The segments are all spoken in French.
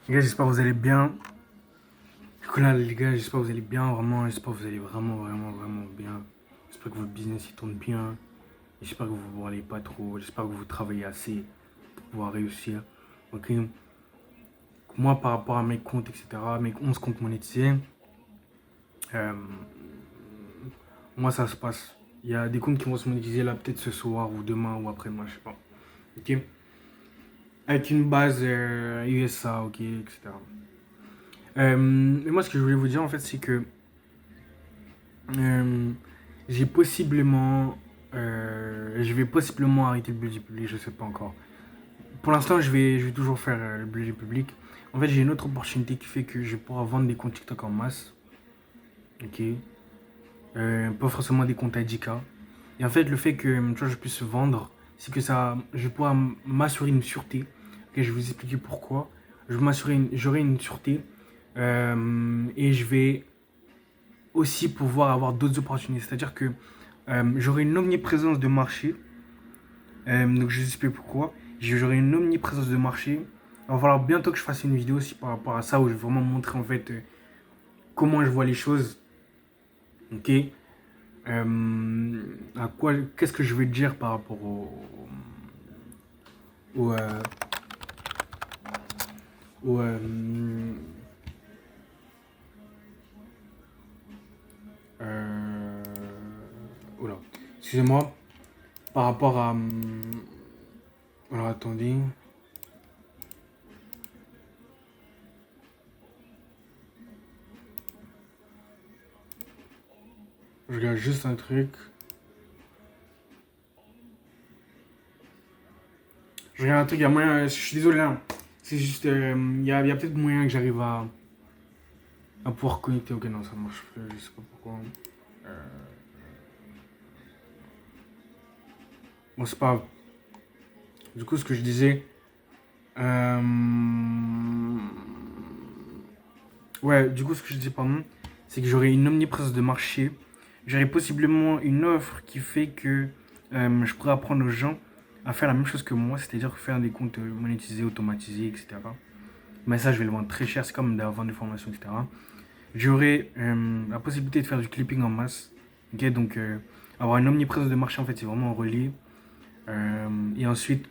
Les gars, j'espère que vous allez bien. Du coup là, les gars, j'espère que vous allez bien, vraiment. J'espère que vous allez vraiment bien. J'espère que votre business il tourne bien. J'espère que vous ne vous branlez pas trop. J'espère que vous travaillez assez pour pouvoir réussir. Ok. Moi, par rapport à mes comptes, etc., mes 11 comptes monétisés, euh, moi, ça se passe. Il y a des comptes qui vont se monétiser là, peut-être ce soir ou demain ou après-demain, je sais pas. Ok. Avec une base USA, ok, etc. Mais moi, ce que je voulais vous dire, en fait, c'est que Euh, j'ai possiblement. Je vais possiblement arrêter le budget public, je sais pas encore. Pour l'instant, je vais toujours faire le budget public. En fait, j'ai une autre opportunité qui fait que je vais pouvoir vendre des comptes TikTok en masse. Ok. Pas forcément des comptes à 10K. Et en fait, le fait que tu vois, je puisse vendre, c'est que ça, je vais pouvoir m'assurer une sûreté. Ok, je vais vous expliquer pourquoi. J'aurai une sûreté. Et je vais aussi pouvoir avoir d'autres opportunités. C'est-à-dire que j'aurai une omniprésence de marché. Donc je vous explique pourquoi. J'aurai une omniprésence de marché. Il va falloir bientôt que je fasse une vidéo aussi par rapport à ça où je vais vraiment montrer en fait comment je vois les choses. Ok. À quoi, qu'est-ce que je vais dire par rapport au, euh, au, euh, oula. Excusez-moi. Par rapport à alors attendez. Je regarde juste un truc. Je regarde un truc, il y a moyen. Je suis désolé, hein. C'est juste. Il y a peut-être moyen que j'arrive à pouvoir connecter. Ok, non, ça marche plus. Je sais pas pourquoi. Euh, Bon, c'est pas grave. Du coup, ce que je disais. euh, Ouais, du coup, ce que je disais, pardon, c'est que j'aurais une omniprésence de marché. J'aurais possiblement une offre qui fait que je pourrais apprendre aux gens à faire la même chose que moi, c'est-à-dire faire des comptes monétisés, automatisés, etc. Mais ça, je vais le vendre très cher, c'est comme d'avoir des formations, etc. J'aurai la possibilité de faire du clipping en masse. Ok, donc avoir une omniprésence de marché, en fait, c'est vraiment relié. Euh, et ensuite,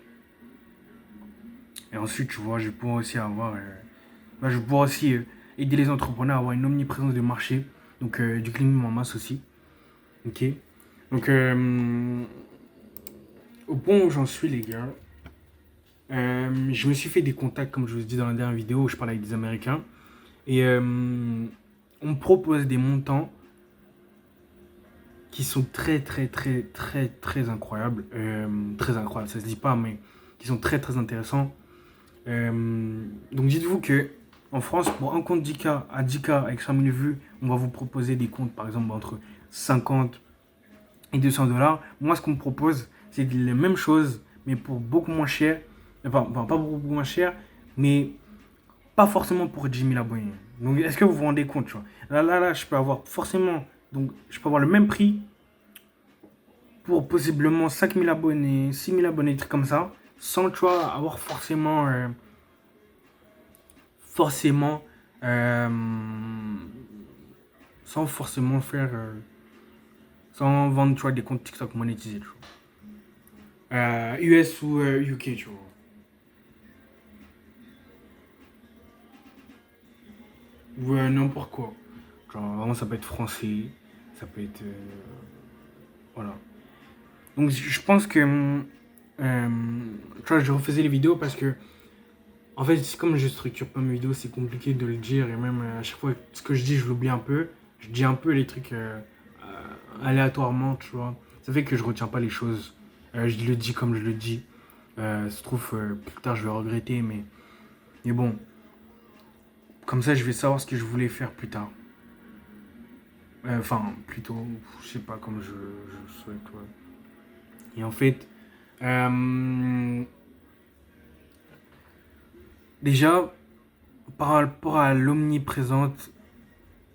tu vois, je vais pouvoir aussi avoir, je vais pouvoir aussi aider les entrepreneurs à avoir une omniprésence de marché. Donc du clipping en masse aussi. Ok. Donc au point où j'en suis, les gars, je me suis fait des contacts, comme je vous ai dit dans la dernière vidéo, où je parlais avec des Américains. Et on me propose des montants qui sont très incroyables. Très incroyables, ça se dit pas, mais qui sont très intéressants. Donc dites-vous que en France, pour un compte 10K à 10K avec 5000 vues, on va vous proposer des comptes par exemple entre 50 et 200 $. Moi, ce qu'on me propose, c'est les mêmes choses, mais pour beaucoup moins cher. Enfin, pas beaucoup moins cher, mais pas forcément pour 10 000 abonnés. Donc, est-ce que vous vous rendez compte, tu vois? Là, je peux avoir forcément. Donc, je peux avoir le même prix pour possiblement 5 000 abonnés, 6 000 abonnés, des trucs comme ça, sans, tu vois, avoir forcément, euh, sans forcément faire, sans vendre, tu vois, des comptes TikTok monétisés, tu vois. US ou UK, tu vois. Ou n'importe quoi. Genre, vraiment, ça peut être français, ça peut être. Voilà. Donc, je pense que. Tu vois, je refaisais les vidéos parce que en fait, comme je structure pas mes vidéos, c'est compliqué de le dire. Et même à chaque fois, ce que je dis, je l'oublie un peu. Je dis un peu les trucs aléatoirement, tu vois. Ça fait que je retiens pas les choses. Je le dis comme je le dis. Ça se trouve, plus tard, je vais regretter. Mais bon, comme ça, je vais savoir ce que je voulais faire plus tard. Enfin, plutôt, je sais pas, comme je souhaite. Ouais. Et en fait, euh, déjà, par rapport à l'omniprésence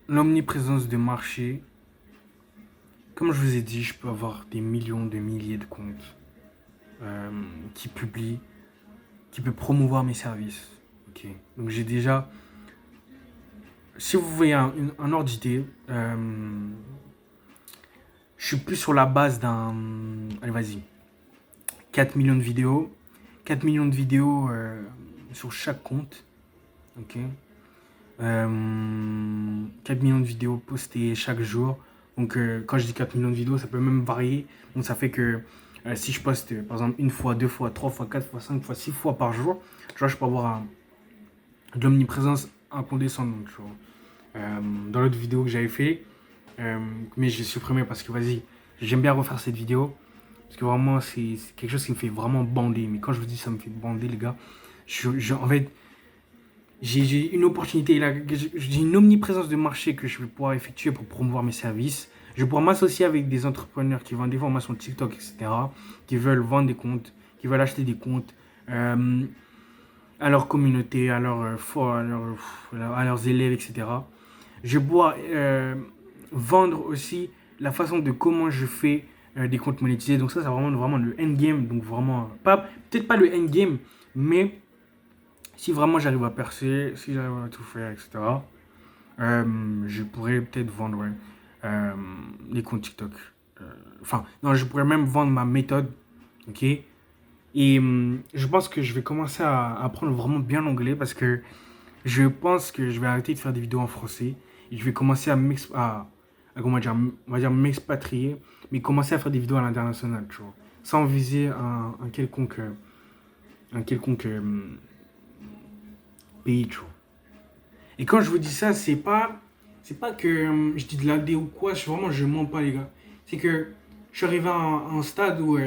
de marché, comme je vous ai dit, je peux avoir des millions de milliers de comptes euh, qui publient, qui peuvent promouvoir mes services. Ok. Donc j'ai déjà... Si vous voyez un ordre d'idée, je suis plus sur la base d'un... Allez, vas-y. 4 millions de vidéos. 4 millions de vidéos sur chaque compte. Ok. 4 millions de vidéos postées chaque jour. Donc quand je dis 4 millions de vidéos, ça peut même varier. Donc ça fait que si je poste par exemple une fois, deux fois, trois fois, quatre fois, cinq fois, six fois par jour, tu vois, je peux avoir de l'omniprésence incondescendante. Tu vois. Dans l'autre vidéo que j'avais fait, mais j'ai supprimé parce que vas-y, j'aime bien refaire cette vidéo. Parce que vraiment, c'est quelque chose qui me fait vraiment bander. Mais quand je vous dis ça me fait bander, les gars, en fait, j'ai une opportunité là, j'ai une omniprésence de marché que je vais pouvoir effectuer pour promouvoir mes services. Je vais pouvoir m'associer avec des entrepreneurs qui vendent des formations TikTok, etc., qui veulent vendre des comptes, qui veulent acheter des comptes à leur communauté, à leurs élèves, etc. Je vais pouvoir vendre aussi la façon de comment je fais des comptes monétisés. Donc ça, c'est vraiment le endgame. Donc vraiment, peut-être pas le endgame, mais si vraiment j'arrive à percer, si j'arrive à tout faire, etc., je pourrais peut-être vendre ouais, les comptes TikTok. Enfin, non, je pourrais même vendre ma méthode, ok. Et je pense que je vais commencer à apprendre vraiment bien l'anglais parce que je pense que je vais arrêter de faire des vidéos en français et je vais commencer comment dire, on va dire m'expatrier, mais commencer à faire des vidéos à l'international, tu vois, sans viser un quelconque pays, tu vois. Et quand je vous dis ça, c'est pas que je dis de la dé ou quoi, vraiment, je mens pas, les gars. C'est que je suis arrivé à un stade où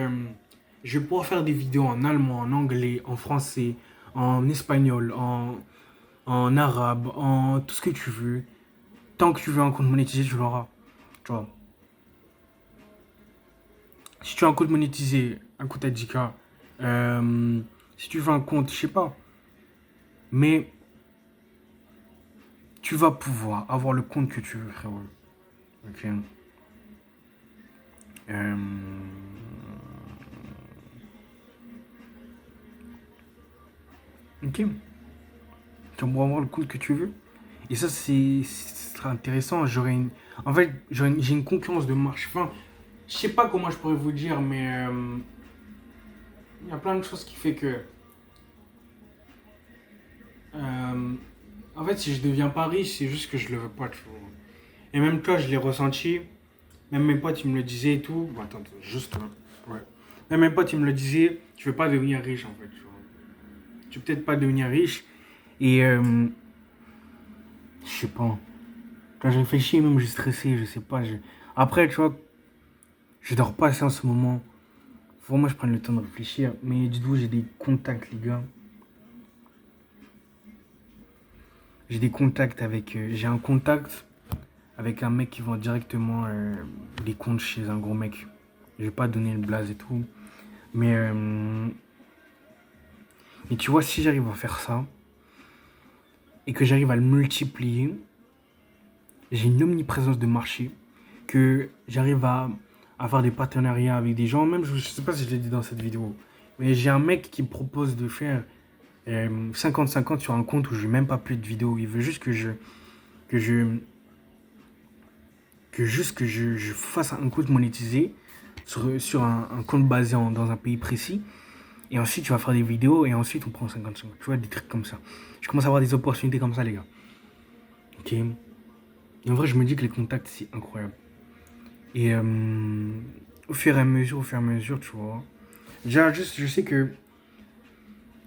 je vais pouvoir faire des vidéos en allemand, en anglais, en français, en espagnol, en arabe, en tout ce que tu veux. Tant que tu veux un compte monétisé, tu l'auras. Tu vois. Si tu as un compte monétisé, un compte Adika, si tu veux un compte, je sais pas. Mais tu vas pouvoir avoir le compte que tu veux, frérot. Ok. Euh, ok. Tu vas avoir le compte que tu veux. Et ça, ce sera intéressant. En fait, j'ai une concurrence de marche. Enfin, je sais pas comment je pourrais vous dire, mais il y a plein de choses qui fait que euh, en fait, si je deviens pas riche, c'est juste que je le veux pas, tu vois. Et même toi, je l'ai ressenti. Même mes potes, ils me le disaient et tout. Bon, attends, juste là. Ouais. Même mes potes, ils me le disaient. Tu veux pas devenir riche, en fait. Tu vois. Tu veux peut-être pas devenir riche. Et je sais pas. Quand je réfléchis, même, je suis stressé. Je sais pas. Après, tu vois, je dors pas assez en ce moment. Faut vraiment que je prenne le temps de réfléchir. Mais dites-vous, j'ai des contacts, les gars. J'ai des contacts avec. J'ai un contact avec un mec qui vend directement les comptes chez un gros mec. Je vais pas donner le blaze et tout. Mais tu vois, si j'arrive à faire ça et que j'arrive à le multiplier, j'ai une omniprésence de marché, que j'arrive à avoir des partenariats avec des gens, même je sais pas si je l'ai dit dans cette vidéo, mais j'ai un mec qui me propose de faire 50-50 sur un compte où je n'ai même pas plus de vidéos. Il veut juste que je, je fasse un compte monétisé sur un compte basé dans un pays précis. Et ensuite, tu vas faire des vidéos et ensuite, on prend 55. Tu vois, des trucs comme ça. Je commence à avoir des opportunités comme ça, les gars. Ok. Et en vrai, je me dis que les contacts, c'est incroyable. Et au fur et à mesure, tu vois. Déjà, juste, je sais que.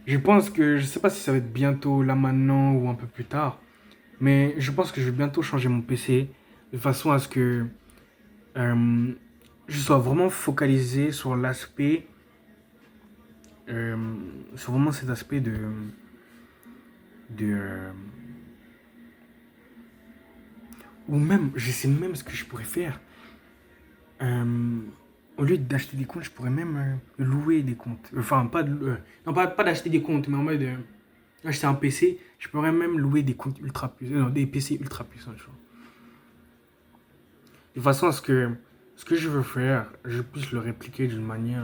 Je pense que. Je sais pas si ça va être bientôt, là maintenant ou un peu plus tard. Mais je pense que je vais bientôt changer mon PC. De façon à ce que. euh, je sois vraiment focalisé sur l'aspect. euh, sur vraiment cet aspect de ou même, je sais même ce que je pourrais faire. Euh, Au lieu d'acheter des comptes, je pourrais même louer des comptes. Enfin, non, pas d'acheter des comptes, mais en mode acheter un PC. Je pourrais même louer des comptes ultra puissants, non, des PC ultra puissants. Tu vois. De façon à ce que ce que je veux faire, je puisse le répliquer d'une manière.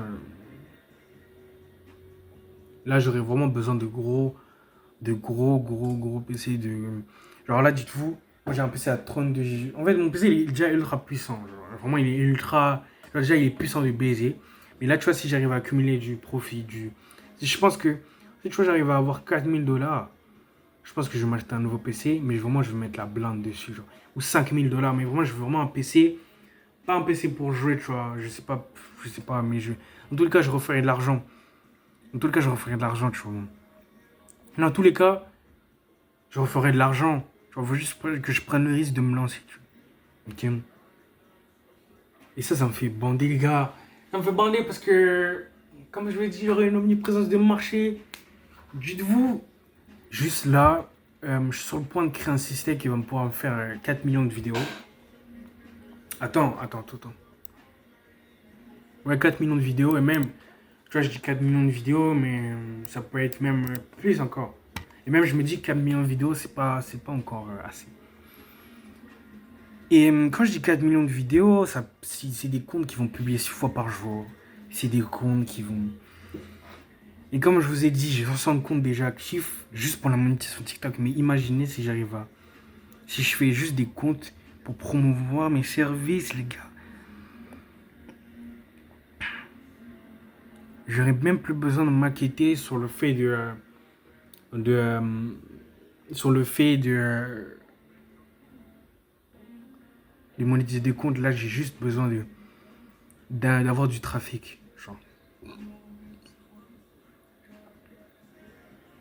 Là, j'aurais vraiment besoin de gros PC de... Genre là, dites-vous, moi j'ai un PC à 32 Go. En fait, mon PC il est déjà ultra puissant. Genre, vraiment, il est ultra... Genre, déjà, il est puissant de baiser. Mais là, tu vois, si j'arrive à accumuler du profit, du... Si je pense que... Si tu vois, j'arrive à avoir 4000 $, je pense que je vais m'acheter un nouveau PC, mais vraiment, je vais mettre la blinde dessus, genre. Ou 5000 $, mais vraiment, je veux vraiment un PC. Pas un PC pour jouer, tu vois. Je sais pas, mais je... En tous les cas, je referai de l'argent. En tous les cas, je referai de l'argent, tu vois. Dans tous les cas, je referai de l'argent. Genre, faut juste que je prenne le risque de me lancer, tu vois. Ok. Et ça me fait bander, les gars. Ça me fait bander parce que, comme je l'ai dit, il y aurait une omniprésence de marché. Dites-vous, juste là, je suis sur le point de créer un système qui va me pouvoir me faire 4 millions de vidéos. Attends. Ouais, 4 millions de vidéos et même, tu vois, je dis 4 millions de vidéos, mais ça peut être même plus encore. Et même, je me dis que 4 millions de vidéos, c'est pas encore assez. Et quand je dis 4 millions de vidéos, c'est des comptes qui vont publier 6 fois par jour. C'est des comptes qui vont... Et comme je vous ai dit, j'ai 60 comptes déjà actifs, juste pour la monétisation TikTok. Mais imaginez si j'arrive à... Si je fais juste des comptes pour promouvoir mes services, les gars. J'aurais même plus besoin de m'inquiéter sur le fait de sur le fait de monétiser des comptes. Là, j'ai juste besoin d'avoir du trafic. Genre,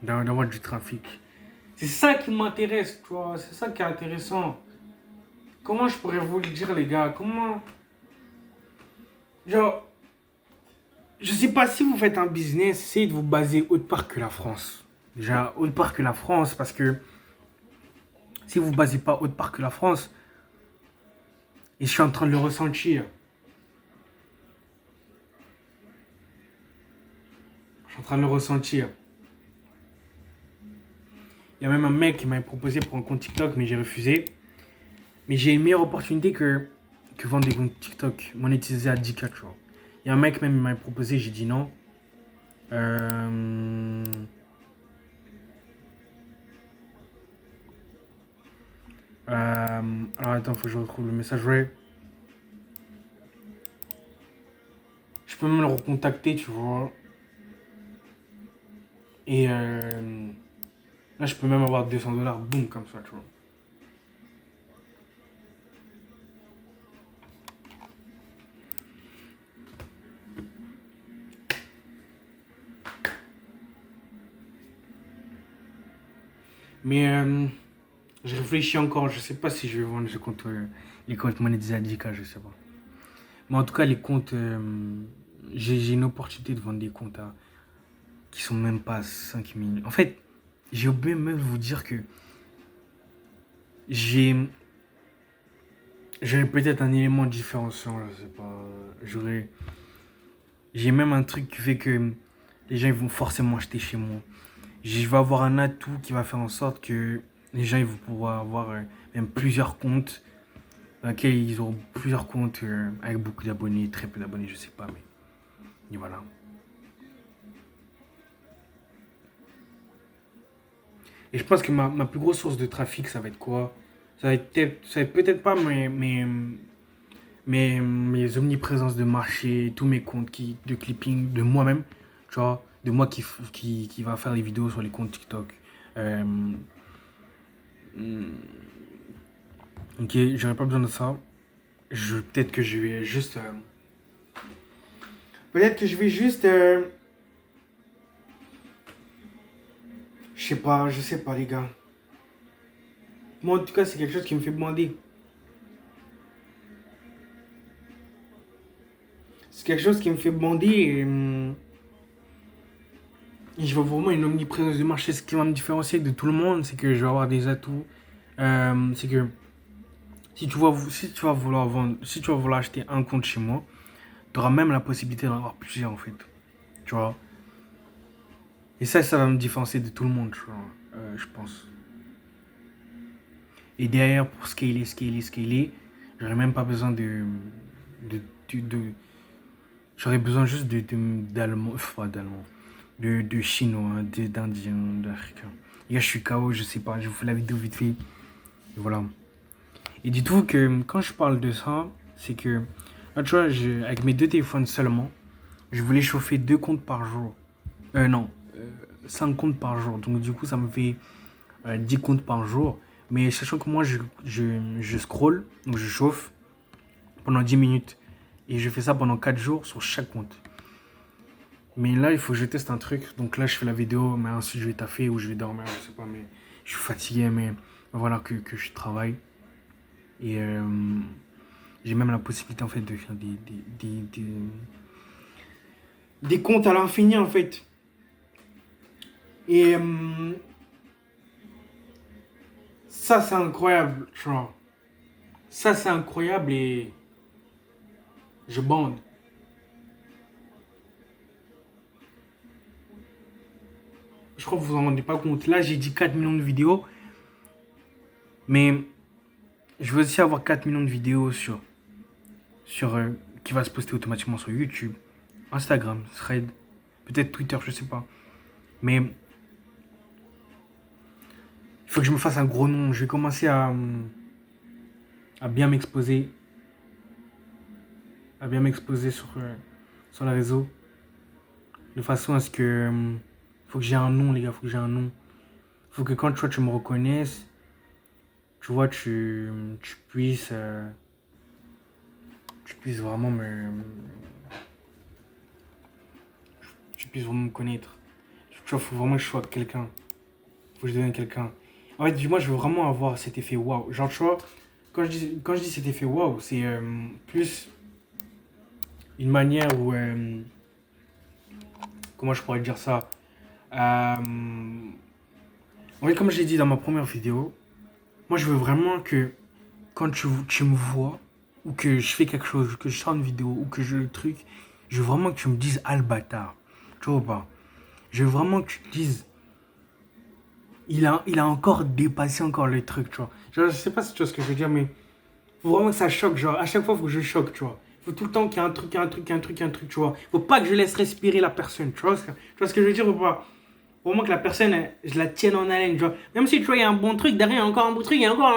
d'avoir du trafic. C'est ça qui m'intéresse, tu vois. C'est ça qui est intéressant. Comment je pourrais vous le dire, les gars? Comment... Genre, je sais pas si vous faites un business, essayez de vous baser autre part que la France. Déjà, autre part que la France, parce que si vous ne vous basez pas autre part que la France, et je suis en train de le ressentir, je suis en train de le ressentir. Il y a même un mec qui m'avait proposé pour un compte TikTok, mais j'ai refusé. Mais j'ai une meilleure opportunité que vendre des comptes TikTok monétisés à 10K, tu vois. Il y a un mec même qui m'avait proposé, j'ai dit non. Alors attends, faut que je retrouve le message. Ouais. Je peux même le recontacter, tu vois. Et là, je peux même avoir 200 $, boum, comme ça, tu vois. Mais je réfléchis encore. Je sais pas si je vais vendre ce compte, les comptes monétisés à 10K, je sais pas. Mais en tout cas, les comptes, j'ai une opportunité de vendre des comptes qui sont même pas à 5000. En fait, j'ai oublié même de vous dire que j'ai j'aurais peut-être un élément différenciant, je sais pas. J'ai même un truc qui fait que les gens ils vont forcément acheter chez moi. Je vais avoir un atout qui va faire en sorte que les gens ils vont pouvoir avoir même plusieurs comptes, dans lesquels ils auront plusieurs comptes avec beaucoup d'abonnés, très peu d'abonnés, je sais pas, mais et voilà. Et je pense que ma plus grosse source de trafic, ça va être quoi? Ça va être peut-être pas mes omniprésences de marché, tous mes comptes de clipping de moi-même, tu vois, de moi qui va faire les vidéos sur les comptes TikTok. Euh, ok, j'aurais pas besoin de ça. Peut-être que je vais juste. Peut-être que je vais juste. Je sais pas, les gars. Moi, en tout cas, c'est quelque chose qui me fait bander. C'est quelque chose qui me fait bander et je vois vraiment une omniprésence de marché. Ce qui va me différencier de tout le monde, c'est que je vais avoir des atouts. C'est que si tu vas vouloir vendre, si tu vas vouloir acheter un compte chez moi, tu auras même la possibilité d'en avoir plusieurs en fait. Tu vois. Et ça va me différencier de tout le monde, tu vois, je pense. Et derrière, pour scaler, j'aurais même pas besoin de, de j'aurais besoin juste d'allemand, pas d'allemand, de chinois, d'indien, d'africain. Les gars, je suis KO, je sais pas, je vous fais la vidéo vite fait. Et voilà. Et dites-vous que quand je parle de ça, c'est que, là, tu vois, avec mes deux téléphones seulement, je voulais chauffer 2 comptes par jour. Non, 5 comptes par jour. Donc, du coup, ça me fait 10 comptes par jour. Mais sachant que moi, je scroll, donc je chauffe pendant 10 minutes. Et je fais ça pendant 4 jours sur chaque compte. Mais là, il faut que je teste un truc. Donc là, je fais la vidéo, mais ensuite, je vais taffer ou je vais dormir, je sais pas. Mais je suis fatigué, mais voilà que je travaille. Et j'ai même la possibilité, en fait, de faire des comptes à l'infini, en fait. Et ça, c'est incroyable, tu vois. Ça, c'est incroyable et je bande. Je crois que vous en rendez pas compte. Là, j'ai dit 4 millions de vidéos, mais je veux aussi avoir 4 millions de vidéos sur qui va se poster automatiquement sur YouTube, Instagram, Thread, peut-être Twitter, je sais pas. Mais il faut que je me fasse un gros nom. Je vais commencer à bien m'exposer, sur les réseaux, de façon à ce que faut que j'ai un nom, les gars, faut que j'ai un nom. Faut que quand tu me reconnaisses, tu vois, tu puisses vraiment tu puisses vraiment me connaître. Tu vois, faut vraiment que je sois quelqu'un. Faut que je devienne quelqu'un. En fait, du moins, je veux vraiment avoir cet effet waouh. Genre, tu vois, quand je dis cet effet waouh, c'est plus une manière où. Comment je pourrais dire ça En fait, comme je l'ai dit dans ma première vidéo, moi, je veux vraiment que quand tu me vois, ou que je fais quelque chose, que je sors une vidéo, ou que je le truc, je veux vraiment que tu me dises ah le bâtard. Tu vois ou pas? Je veux vraiment que tu te dises il a encore dépassé encore le truc, tu vois. Genre, je sais pas si tu vois ce que je veux dire, mais faut vraiment que ça choque, genre, à chaque fois, faut que je choque, tu vois. Faut tout le temps qu'il y ait un truc, qu'il y ait un truc, qu'il y ait un truc, qu'il y ait un truc, tu vois. Faut pas que je laisse respirer la personne, tu vois ce que je veux dire ou pas? Faut vraiment que la personne, je la tienne en haleine, tu vois. Même si, tu vois, il y a un bon truc, derrière, il y a encore un bon truc, il y a encore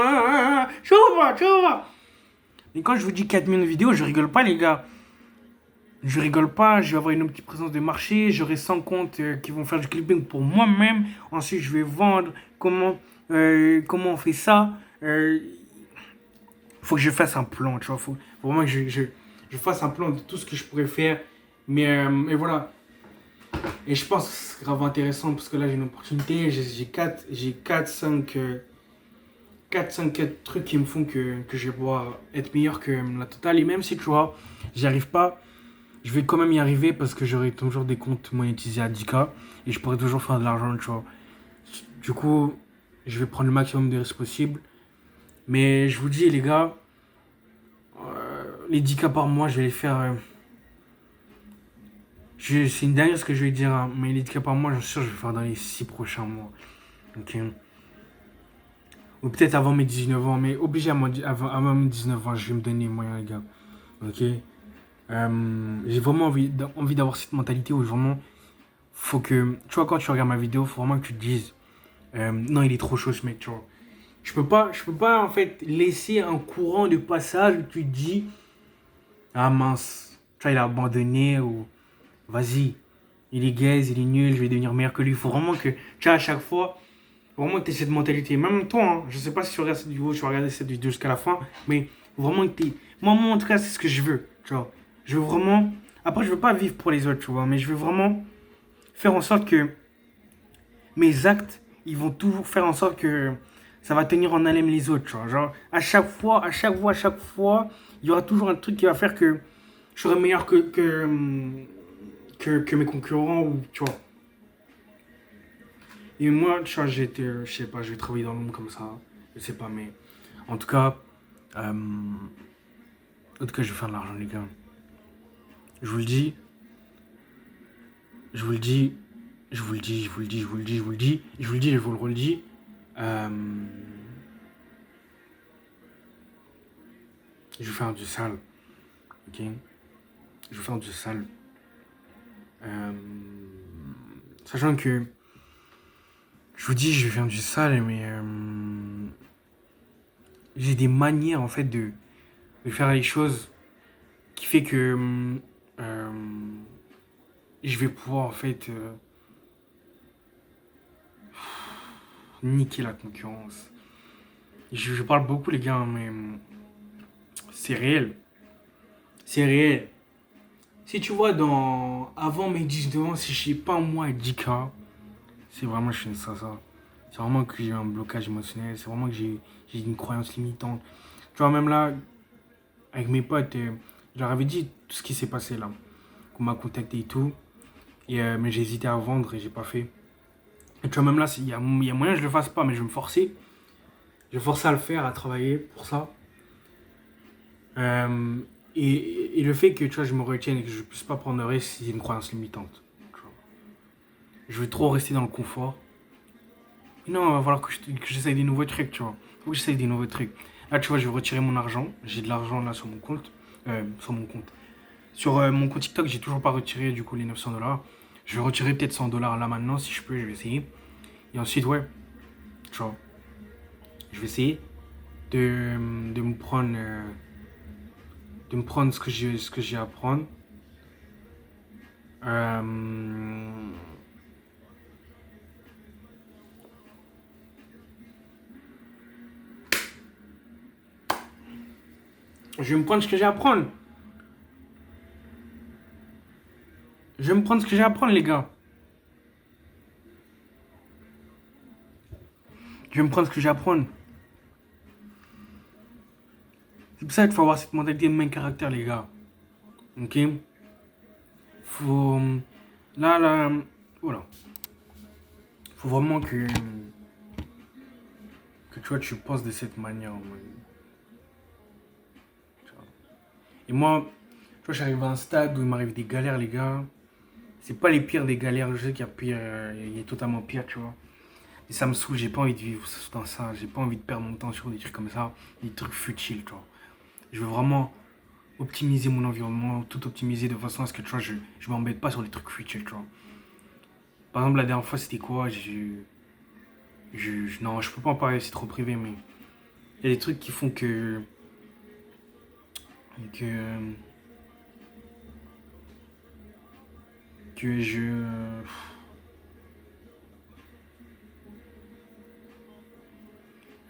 tu vois, tu vois. Et quand je vous dis 4 millions de vidéos, je rigole pas, les gars. Je rigole pas, je vais avoir une petite présence de marché, j'aurai 100 comptes qui vont faire du clipping pour moi-même. Ensuite, je vais vendre. Comment on fait ça? Faut que je fasse un plan, tu vois. Faut vraiment que je fasse un plan de tout ce que je pourrais faire. Mais et voilà. Et je pense que c'est grave intéressant parce que là, j'ai une opportunité. J'ai 4 5 trucs qui me font que je vais pouvoir être meilleur que la totale. Et même si, tu vois, j'y arrive pas, je vais quand même y arriver parce que j'aurai toujours des comptes monétisés à 10K et je pourrai toujours faire de l'argent, tu vois. Du coup, je vais prendre le maximum de risques possible. Mais je vous dis, les gars, les 10K par mois, je vais les faire. C'est une dernière ce que je vais dire, hein, mais les 10K par mois, j'en suis sûr, je vais faire dans les 6 prochains mois. Ok. Ou peut-être avant mes 19 ans, mais obligé avant mes 19 ans, je vais me donner les moyens, les gars. Ok. J'ai vraiment envie d'avoir cette mentalité où vraiment, faut que. Tu vois, quand tu regardes ma vidéo, faut vraiment que tu te dises non, il est trop chaud ce mec, tu vois. Je peux pas en fait laisser un courant de passage où tu te dis ah mince, tu vois, il a abandonné ou vas-y, il est gaze, il est nul, je vais devenir meilleur que lui. Il faut vraiment que, tu vois, à chaque fois, faut vraiment que tu aies cette mentalité. Même toi, hein, je sais pas si tu regardes cette vidéo, tu vas regarder cette vidéo jusqu'à la fin, mais faut vraiment que tu. Moi, en tout cas, c'est ce que je veux, tu vois. Je veux vraiment. Après, je veux pas vivre pour les autres, tu vois, mais je veux vraiment faire en sorte que mes actes, ils vont toujours faire en sorte que ça va tenir en haleine les autres, tu vois. Genre, à chaque fois, il y aura toujours un truc qui va faire que je serai meilleur que mes concurrents, ou, tu vois. Et moi, tu vois, je sais pas, je vais travailler dans le monde comme ça. Je sais pas, mais en tout cas, je vais faire de l'argent, les gars. Je vous le dis, je vous le dis, je vous le dis, je vous le dis, je vous le dis, je vous le dis, je vous le dis, je vous le redis. Euh, je vais faire du sale, ok? Je vais faire du sale. Euh, Sachant que Je vous dis, je viens du sale, mais j'ai des manières en fait de faire les choses qui fait que euh, je vais pouvoir en fait niquer la concurrence. Je parle beaucoup les gars, mais c'est réel. C'est réel. Si tu vois, avant mes 19 ans, si je sais pas moi 10K, c'est vraiment je fais ça. C'est vraiment que j'ai un blocage émotionnel, c'est vraiment que j'ai une croyance limitante. Tu vois, même là, avec mes potes, je leur avais dit tout ce qui s'est passé là. Qu'on m'a contacté et tout. Mais j'ai hésité à vendre et j'ai pas fait. Et tu vois, même là, il y a moyen que je le fasse pas, mais je vais me forcer. Je vais me forcer à le faire, à travailler pour ça. Euh, et le fait que tu vois, je me retienne et que je ne puisse pas prendre de risque, c'est une croyance limitante. Tu vois. Je veux trop rester dans le confort. Et non, il va falloir que j'essaye des nouveaux trucs, tu vois. Il faut que j'essaye des nouveaux trucs. Là, tu vois, je vais retirer mon argent. J'ai de l'argent là sur mon compte. Sur mon compte. Sur mon compte TikTok, j'ai toujours pas retiré du coup les 900 $. Je vais retirer peut-être 100 $ là maintenant, si je peux, je vais essayer. Et ensuite, ouais, tu vois, je vais essayer de me prendre, ce que j'ai à prendre. Euh, je vais me prendre ce que j'ai à prendre. Je vais me prendre ce que j'ai à prendre, les gars. Je vais me prendre ce que j'ai à prendre. C'est pour ça qu'il faut avoir cette mentalité de main caractère, les gars. Ok. Faut. Là. Voilà. Faut vraiment que tu vois, tu penses de cette manière. Et moi, tu vois, j'arrive à un stade où il m'arrive des galères, les gars. C'est pas les pires des galères, je sais qu'il y a pire, il y a totalement pire, tu vois. Et ça me saoule, j'ai pas envie de vivre dans ça, j'ai pas envie de perdre mon temps sur des trucs comme ça, des trucs futiles, tu vois. Je veux vraiment optimiser mon environnement, tout optimiser de façon à ce que, tu vois, je m'embête pas sur des trucs futiles, tu vois. Par exemple, la dernière fois, c'était quoi non, je peux pas en parler, c'est trop privé, mais il y a des trucs qui font que, que je,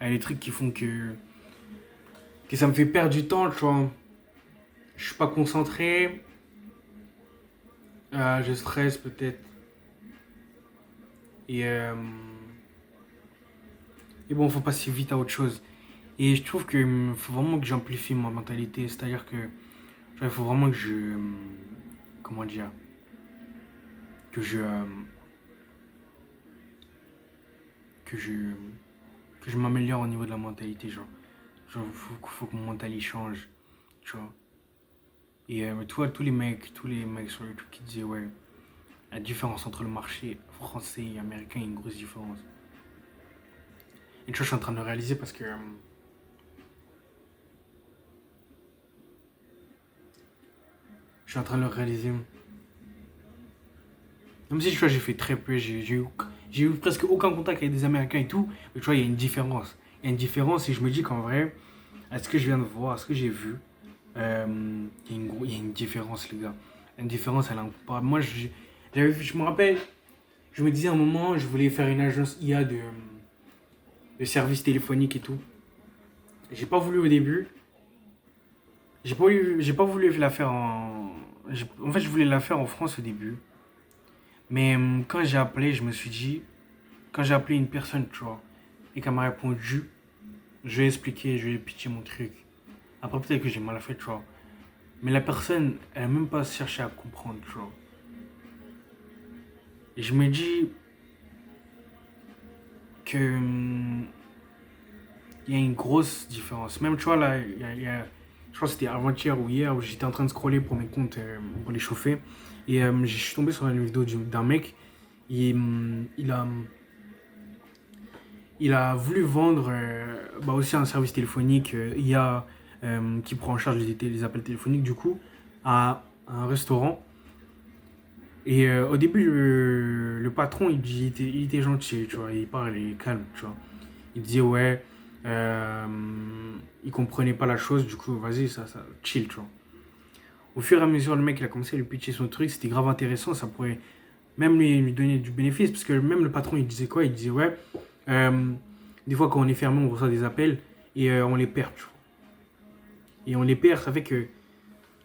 il y a des trucs qui font que ça me fait perdre du temps, tu vois. Je suis pas concentré, je stresse peut-être. Et, euh, et bon, faut passer vite à autre chose. Et je trouve que faut vraiment que j'amplifie ma mentalité. C'est-à-dire que il faut vraiment que comment dire, que je, que je, que je m'améliore au niveau de la mentalité. Genre faut que mon mental il change. Tu vois. Et toi, tous les mecs sur YouTube qui disaient, ouais, la différence entre le marché français et américain, il y a une grosse différence. Et tu vois, je suis en train de le réaliser parce que je suis en train de le réaliser. Même si tu vois, j'ai fait très peu, j'ai eu presque aucun contact avec des Américains et tout, mais tu vois, il y a une différence. Il y a une différence et je me dis qu'en vrai, à ce que je viens de voir, à ce que j'ai vu, il y a une différence, les gars. Une différence, elle est incomparable. Moi, je me rappelle, je me disais à un moment, je voulais faire une agence IA de services téléphoniques et tout. J'ai pas voulu au début. J'ai pas voulu la faire en fait, je voulais la faire en France au début. Mais quand j'ai appelé, je me suis dit, quand j'ai appelé une personne, tu vois, et qu'elle m'a répondu, je lui ai expliqué, je lui ai pitché mon truc. Après, peut-être que j'ai mal fait, tu vois. Mais la personne, elle a même pas cherché à comprendre, tu vois. Et je me dis que il y a une grosse différence. Même, tu vois, là, je crois que c'était avant-hier ou hier, où j'étais en train de scroller pour mes comptes, pour les chauffer. Et je suis tombé sur une vidéo d'un mec. Il a voulu vendre aussi un service téléphonique IA qui prend en charge les appels téléphoniques, du coup, à un restaurant. Et au début, le patron, il était gentil, tu vois. Il parlait calme, tu vois. Il disait, ouais, euh, il comprenait pas la chose, du coup, vas-y, ça, chill, tu vois. Au fur et à mesure, le mec, il a commencé à lui pitcher son truc, c'était grave intéressant, ça pourrait même lui donner du bénéfice, parce que même le patron, il disait quoi? Il disait, ouais, euh, des fois, quand on est fermé, on reçoit des appels et on les perd, tu vois. Et on les perd, ça fait que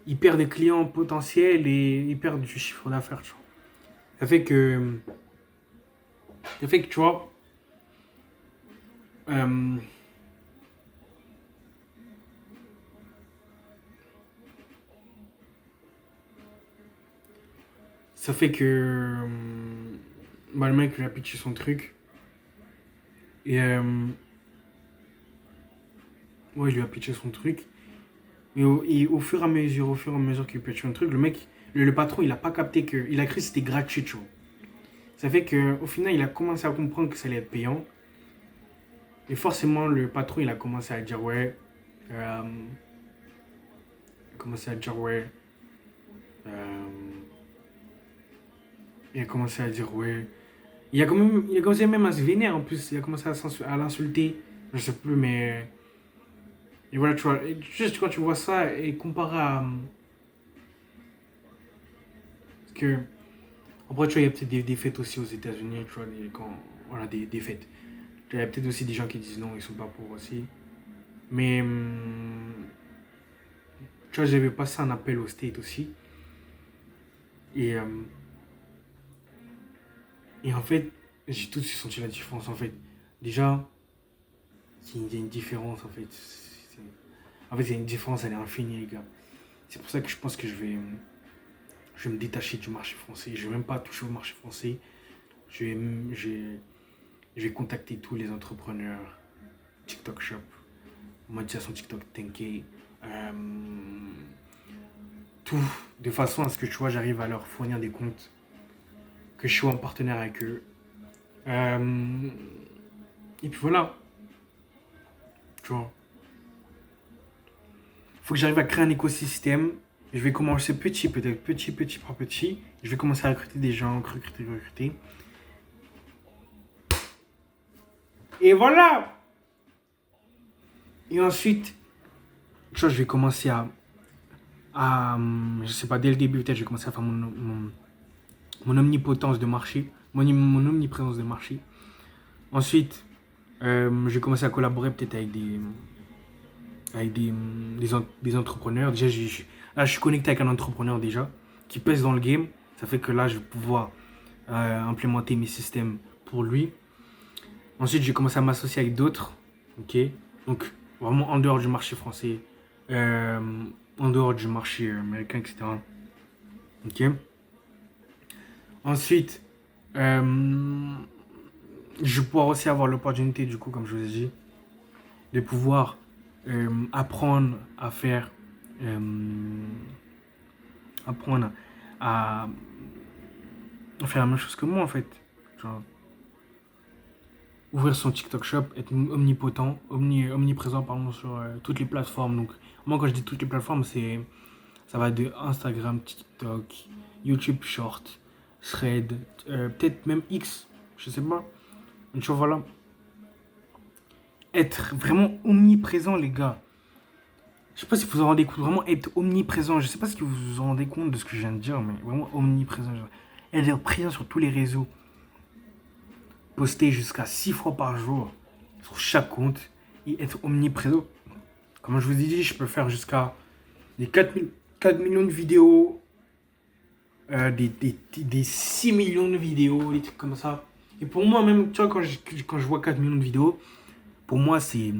il perd des clients potentiels et il perd du chiffre d'affaires, tu vois. Ça fait que, ça fait que tu vois, euh, ça fait que bah, le mec, il a pitché son truc. Et ouais, il lui a pitché son truc. Et au fur et à mesure qu'il pitché son truc, le mec, le patron, il a pas capté que. Il a cru que c'était gratuit, tu vois. Ça fait qu'au final, il a commencé à comprendre que ça allait être payant. Et forcément, le patron, il a commencé à dire ouais. Euh, il a commencé à dire ouais. Euh, il a commencé à dire ouais. Il a commencé même à se vénérer en plus. Il a commencé à l'insulter. Je sais plus, mais. Et voilà, tu vois. Et juste quand tu vois ça et comparé à. Parce que. Après, tu vois, il y a peut-être des fêtes aussi aux États-Unis, tu vois, quand. Voilà, des fêtes. Il y a peut-être aussi des gens qui disent non, ils sont pas pour aussi. Mais. Tu vois, j'avais passé un appel au State aussi. Et. Et en fait, j'ai tout de suite senti la différence en fait. Déjà, il y a une différence en fait. En fait, il y a une différence, elle est infinie, les gars. C'est pour ça que je pense que je vais me détacher du marché français. Je vais même pas toucher au marché français. Je vais, je, je vais contacter tous les entrepreneurs, TikTok Shop, monétisation TikTok 10K, euh, tout, de façon à ce que tu vois, j'arrive à leur fournir des comptes, que je sois en partenaire avec eux. Euh, et puis voilà, tu vois. Il faut que j'arrive à créer un écosystème. Je vais commencer petit, peut-être petit par petit. Je vais commencer à recruter des gens, recruter. Et voilà. Et ensuite, tu vois, je vais commencer je sais pas, dès le début, peut-être, je vais commencer à faire mon omnipotence de marché, mon omniprésence de marché. Ensuite, je vais commencer à collaborer peut-être avec des entrepreneurs. Déjà, là, je suis connecté avec un entrepreneur déjà qui pèse dans le game. Ça fait que là, je vais pouvoir implémenter mes systèmes pour lui. Ensuite, j'ai commencé à m'associer avec d'autres. Ok. Donc, vraiment en dehors du marché français, euh, en dehors du marché américain, etc. Ok. Ensuite, euh, je vais pouvoir aussi avoir l'opportunité, du coup, comme je vous ai dit, de pouvoir apprendre à faire, euh, apprendre à faire la même chose que moi, en fait. Genre, ouvrir son TikTok Shop, être omnipotent, omniprésent pardon, sur toutes les plateformes. Donc, moi, quand je dis toutes les plateformes, ça va de Instagram, TikTok, YouTube Short, Thread, peut-être même X, je sais pas. Donc, tu vois, voilà. Être vraiment omniprésent, les gars. Je sais pas si vous vous rendez compte, vraiment être omniprésent. Je sais pas si vous vous rendez compte de ce que je viens de dire, mais vraiment omniprésent. Genre, être présent sur tous les réseaux. Poster jusqu'à 6 fois par jour sur chaque compte et être omniprésent. Comme je vous ai dit, je peux faire jusqu'à des 4 millions de vidéos, des 6 millions de vidéos, des trucs comme ça. Et pour moi, même, tu vois, quand je vois 4 millions de vidéos, pour moi, c'est.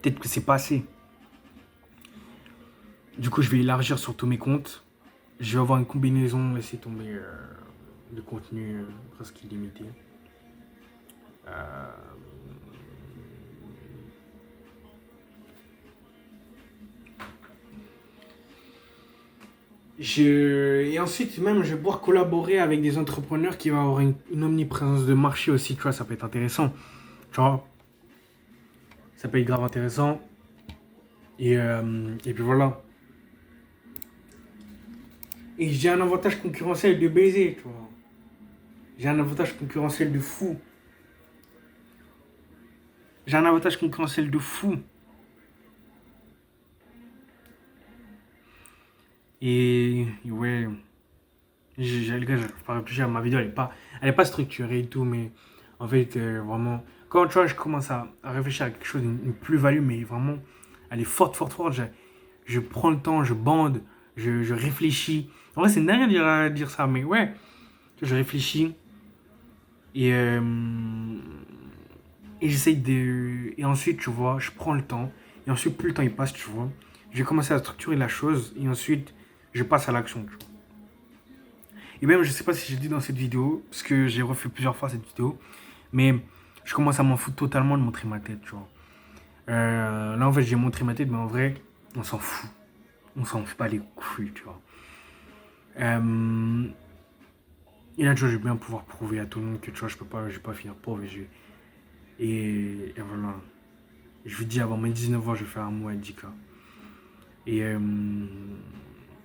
Peut-être que c'est pas assez. Du coup, je vais élargir sur tous mes comptes. Je vais avoir une combinaison, laisser tomber de contenu presque illimité. Euh, et ensuite, même, je vais pouvoir collaborer avec des entrepreneurs qui vont avoir une omniprésence de marché aussi. Tu vois, ça peut être intéressant. Tu vois, ça peut être grave intéressant. Et puis voilà. Et j'ai un avantage concurrentiel de baiser, tu vois. J'ai un avantage concurrentiel de fou. J'ai un avantage concurrentiel de fou. Et ouais, les gars, je n'arrive pas à réfléchir. Ma vidéo, elle est pas structurée et tout, mais en fait, vraiment, quand tu vois, je commence à réfléchir à quelque chose, une plus-value, mais vraiment, elle est forte, forte, forte. Je prends le temps, je bande, je réfléchis. En vrai, c'est rien à dire ça, mais ouais, je réfléchis et, euh, et j'essaye de. Et ensuite, tu vois, je prends le temps. Et ensuite, plus le temps il passe, tu vois, je vais commencer à structurer la chose et ensuite, je passe à l'action, tu vois. Et même, je sais pas si j'ai dit dans cette vidéo, parce que j'ai refait plusieurs fois cette vidéo, mais je commence à m'en foutre totalement de montrer ma tête, tu vois. Là, en fait, j'ai montré ma tête, mais en vrai, on s'en fout. On s'en fout pas les couilles, tu vois. Euh, et là, tu vois, je vais bien pouvoir prouver à tout le monde que, tu vois, je vais pas finir pauvre. Et voilà. Je vous dis, avant mes 19 ans, je vais faire un mois à 10K. Et, euh,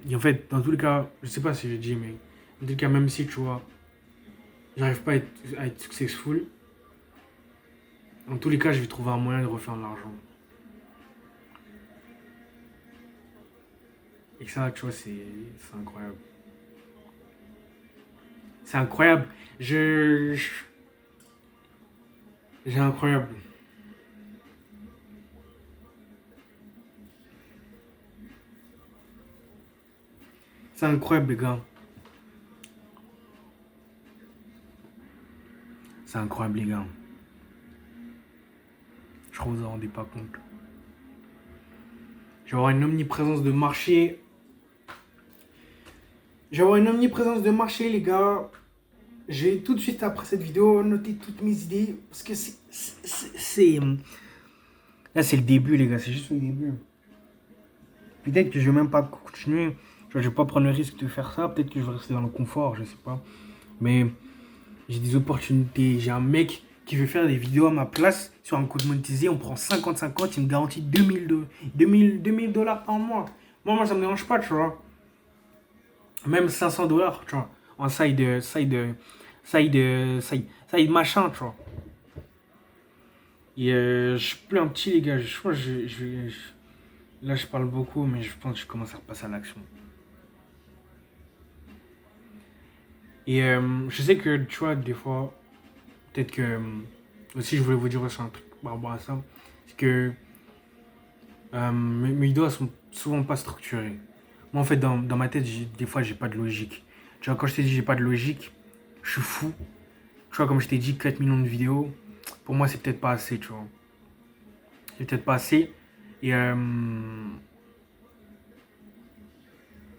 et en fait, dans tous les cas, je sais pas si j'ai dit, mais dans tous les cas, même si, tu vois, j'arrive pas à être successful, dans tous les cas, je vais trouver un moyen de refaire de l'argent. Et ça, tu vois, c'est incroyable. C'est incroyable. J'ai incroyable. C'est incroyable, les gars. C'est incroyable, les gars. Je crois que vous en rendez pas compte. Je vais avoir une omniprésence de marché. Je vais avoir une omniprésence de marché, les gars. Je vais tout de suite, après cette vidéo, noter toutes mes idées. Parce que là, c'est le début, les gars. C'est juste le début. Peut-être que je vais même pas continuer. Je vais pas prendre le risque de faire ça. Peut-être que je vais rester dans le confort, je sais pas. Mais j'ai des opportunités. J'ai un mec qui veut faire des vidéos à ma place sur un code monétisé. On prend 50-50. Il me garantit 2000 dollars par mois. Moi, ça me dérange pas, tu vois. Même 500 dollars, tu vois. En side machin, tu vois. Et je suis plus un petit, les gars. Je crois que là, je parle beaucoup, mais je pense que je commence à repasser à l'action. Et je sais que, tu vois, des fois, peut-être que. Aussi, je voulais vous dire aussi un truc par rapport à ça. C'est que mes vidéos sont souvent pas structurées. Moi, en fait, dans ma tête, des fois, j'ai pas de logique. Tu vois, quand je t'ai dit j'ai pas de logique, je suis fou. Tu vois, comme je t'ai dit, 4 millions de vidéos, pour moi, c'est peut-être pas assez, tu vois. C'est peut-être pas assez. Et, euh,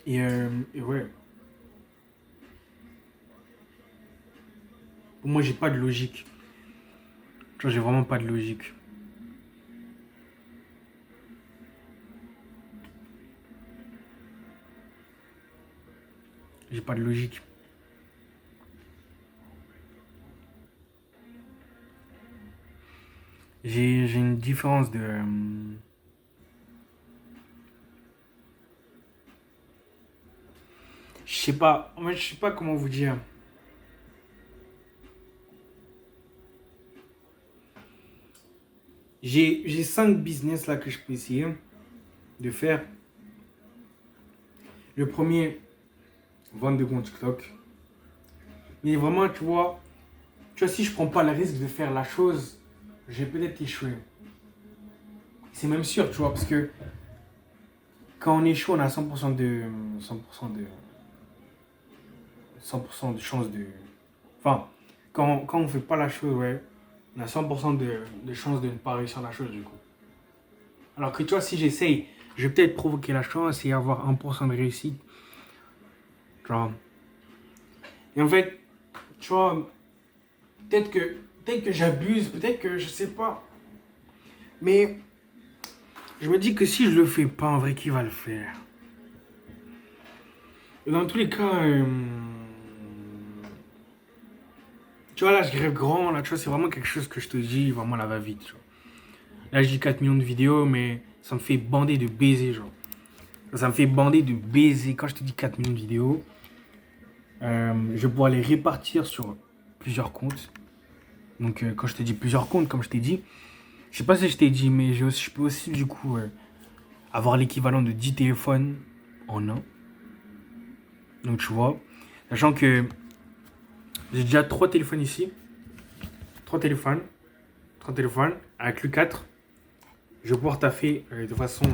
et ouais, pour moi, j'ai pas de logique. Tu vois, j'ai vraiment pas de logique. J'ai pas de logique. J'ai une différence de. Je sais pas. En fait, je sais pas comment vous dire. J'ai 5 business là que je peux essayer de faire. Le premier, vendre de compte TikTok. Mais vraiment, tu vois, si je prends pas le risque de faire la chose, j'ai peut-être échoué. C'est même sûr, tu vois, parce que quand on échoue, on a 100% de chance de. Enfin, quand on fait pas la chose, ouais, on a 100% de chance de ne pas réussir la chose, du coup. Alors que tu vois, si j'essaye, je vais peut-être provoquer la chance et avoir 1% de réussite. Tu vois. Et en fait, tu vois, peut-être que, peut-être que j'abuse, peut-être que je sais pas. Mais je me dis que si je le fais pas, en vrai, qui va le faire? Et dans tous les cas, tu vois, là, je rêve grand, là, tu vois, c'est vraiment quelque chose que je te dis, vraiment, là, va vite, tu vois. Là, je dis 4 millions de vidéos, mais ça me fait bander de baiser, genre. Ça me fait bander de baiser. Quand je te dis 4 millions de vidéos, je vais pouvoir les répartir sur plusieurs comptes. Donc, quand je te dis plusieurs comptes, comme je t'ai dit, je sais pas si je t'ai dit, mais je peux aussi, du coup, avoir l'équivalent de 10 téléphones en un. Donc, tu vois, sachant que j'ai déjà 3 téléphones ici. 3 téléphones. 3 téléphones avec le 4. Je vais pouvoir taffer de façon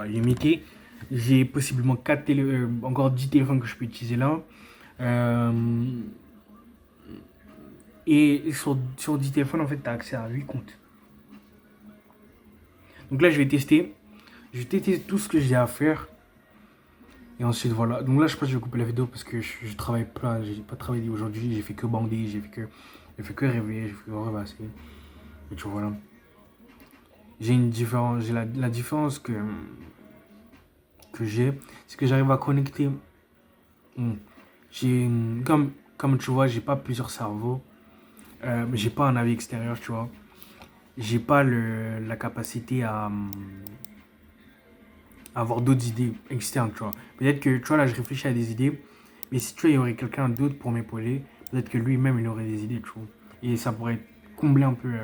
limitée. J'ai possiblement encore 10 téléphones que je peux utiliser là. Euh, et sur 10 téléphones, en fait, tu as accès à 8 comptes. Donc là, je vais tester. Je vais tester tout ce que j'ai à faire. Et ensuite, voilà. Donc là, je pense que je vais couper la vidéo parce que je travaille pas. J'ai pas travaillé aujourd'hui. J'ai fait que bander. J'ai fait que rêver. J'ai fait que rêvasser. Et tu vois, voilà. J'ai une différence. J'ai la différence que j'ai. C'est que j'arrive à connecter. J'ai, comme tu vois, j'ai pas plusieurs cerveaux. J'ai pas un avis extérieur, tu vois. J'ai pas la capacité à avoir d'autres idées externes, tu vois. Peut-être que, tu vois, là, je réfléchis à des idées, mais si tu vois, il y aurait quelqu'un d'autre pour m'épauler, peut-être que lui-même, il aurait des idées, tu vois. Et ça pourrait combler un peu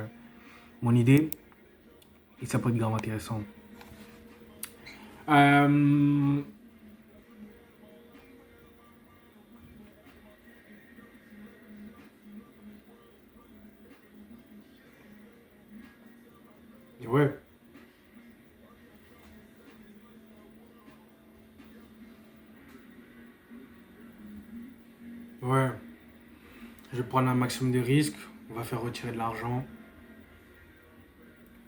mon idée, et ça pourrait être grave intéressant. Euh, ouais, ouais. Je vais prendre un maximum de risques, on va faire retirer de l'argent.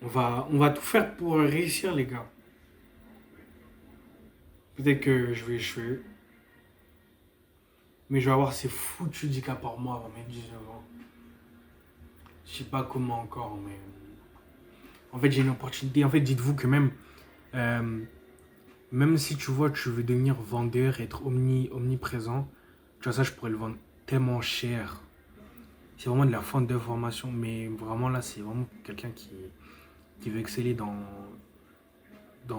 On va tout faire pour réussir, les gars. Peut-être que je vais échouer, mais je vais avoir ces foutus 10K par mois avant mes 19 ans. Je sais pas comment encore, mais en fait, j'ai une opportunité. En fait, dites-vous que euh, même si tu vois, tu veux devenir vendeur, être omniprésent, tu vois, ça, je pourrais le vendre tellement cher. C'est vraiment de la vente d'informations, mais vraiment là, c'est vraiment quelqu'un qui veut exceller dans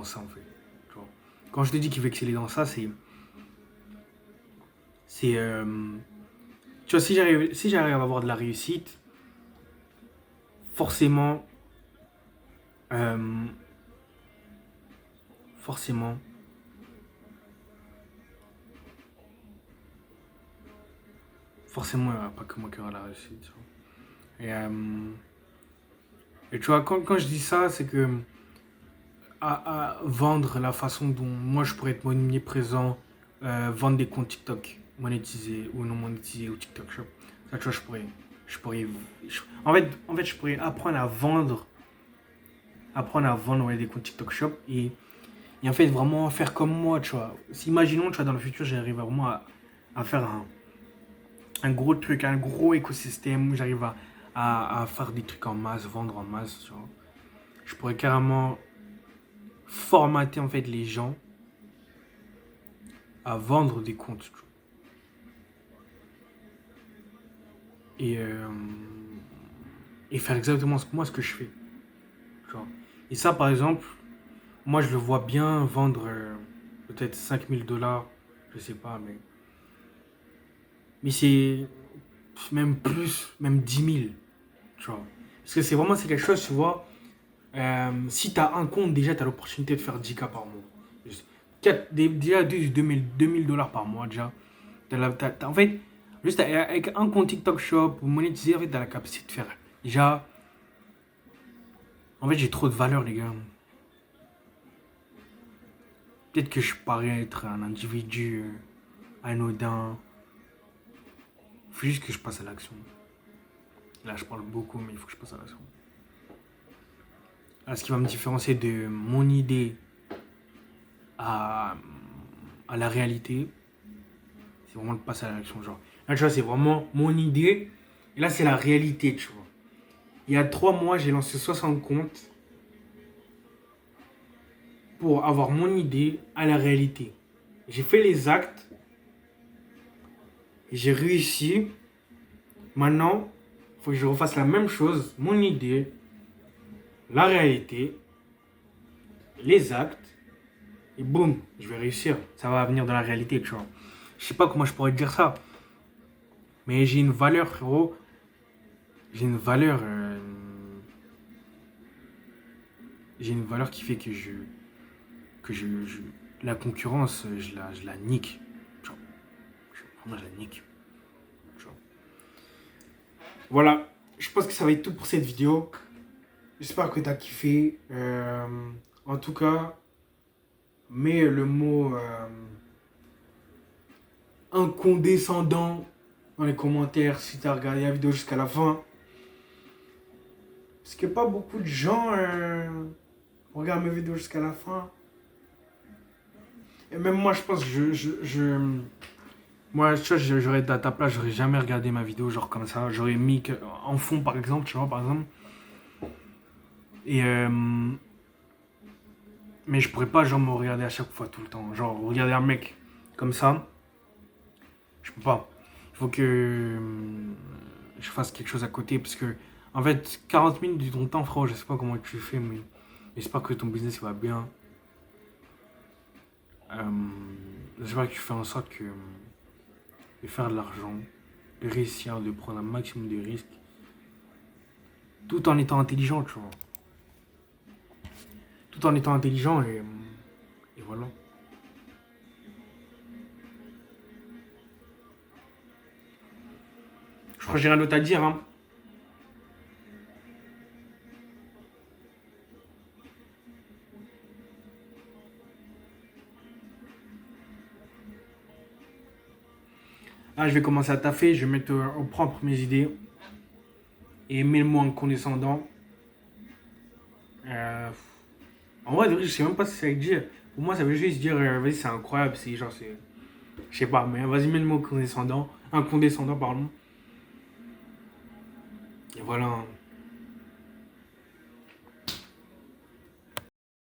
ça, en fait. Tu vois. Quand je te dis qu'il veut exceller dans ça, c'est tu vois, si j'arrive à avoir de la réussite, forcément, euh, forcément, forcément, il n'y aura pas que moi qui aura la réussite. Tu vois. Et tu vois, quand je dis ça, c'est que à vendre la façon dont moi je pourrais être omniprésent, vendre des comptes TikTok monétisés ou non monétisés au TikTok Shop. Ça, tu vois, en fait, je pourrais apprendre à vendre ouais, des comptes TikTok Shop et en fait vraiment faire comme moi, tu vois. Imaginons, tu vois, dans le futur, j'arrive vraiment à faire un gros truc, un gros écosystème où j'arrive à faire des trucs en masse, vendre en masse, tu vois. Je pourrais carrément formater en fait les gens à vendre des comptes. Tu vois. Et, euh, et faire exactement ce que je fais. Tu vois. Et ça, par exemple, moi, je le vois bien vendre peut-être 5 000 $, je sais pas, mais c'est même plus, même 10 000, tu vois. Parce que c'est quelque chose, tu vois, si tu as un compte, déjà, tu as l'opportunité de faire 10K par mois. Déjà, 2 000 $ par mois, déjà. En fait, juste avec un compte TikTok Shop ou monétiser, en fait, tu as la capacité de faire. Déjà, en fait, j'ai trop de valeur, les gars. Peut-être que je parais être un individu anodin. Il faut juste que je passe à l'action. Là, je parle beaucoup, mais il faut que je passe à l'action. Là, ce qui va me différencier de mon idée à, à la réalité, c'est vraiment de passer à l'action. Genre, là, tu vois, c'est vraiment mon idée. Et là, c'est la réalité, tu vois. Il y a 3 mois, j'ai lancé 60 comptes pour avoir mon idée à la réalité. J'ai fait les actes, j'ai réussi. Maintenant, il faut que je refasse la même chose, mon idée, la réalité, les actes, et boum, je vais réussir. Ça va venir dans la réalité, tu vois. Je sais pas comment je pourrais te dire ça, mais j'ai une valeur, frérot. J'ai une valeur. J'ai une valeur qui fait que la concurrence, je la nique. Tu vois. Vraiment, je la nique. Tu vois. Voilà, je pense que ça va être tout pour cette vidéo. J'espère que tu as kiffé. En tout cas, mets le mot incondescendant dans les commentaires si tu as regardé la vidéo jusqu'à la fin. Parce que pas beaucoup de gens regardent mes vidéos jusqu'à la fin. Et même moi, je pense que moi, tu vois, j'aurais été à ta place, j'aurais jamais regardé ma vidéo genre comme ça. J'aurais mis en fond, par exemple, tu vois, par exemple. Et mais je pourrais pas genre me regarder à chaque fois tout le temps. Genre regarder un mec comme ça, je peux pas. Il faut que je fasse quelque chose à côté parce que en fait 40 minutes de ton temps, frérot, je sais pas comment tu fais, mais j'espère que ton business va bien. J'espère que tu fais en sorte de faire de l'argent, de réussir, de prendre un maximum de risques, tout en étant intelligent, tu vois. Tout en étant intelligent et voilà. Je crois que j'ai rien d'autre à dire, hein. Là, je vais commencer à taffer, je vais mettre au propre mes idées et aimer le mot en condescendant. Euh, En vrai, je sais même pas si ça veut dire. Pour moi, ça veut juste dire, vas-y, c'est incroyable, c'est genre, c'est. Je sais pas, mais vas-y, mets le mot condescendant. Incondescendant, pardon. Et voilà.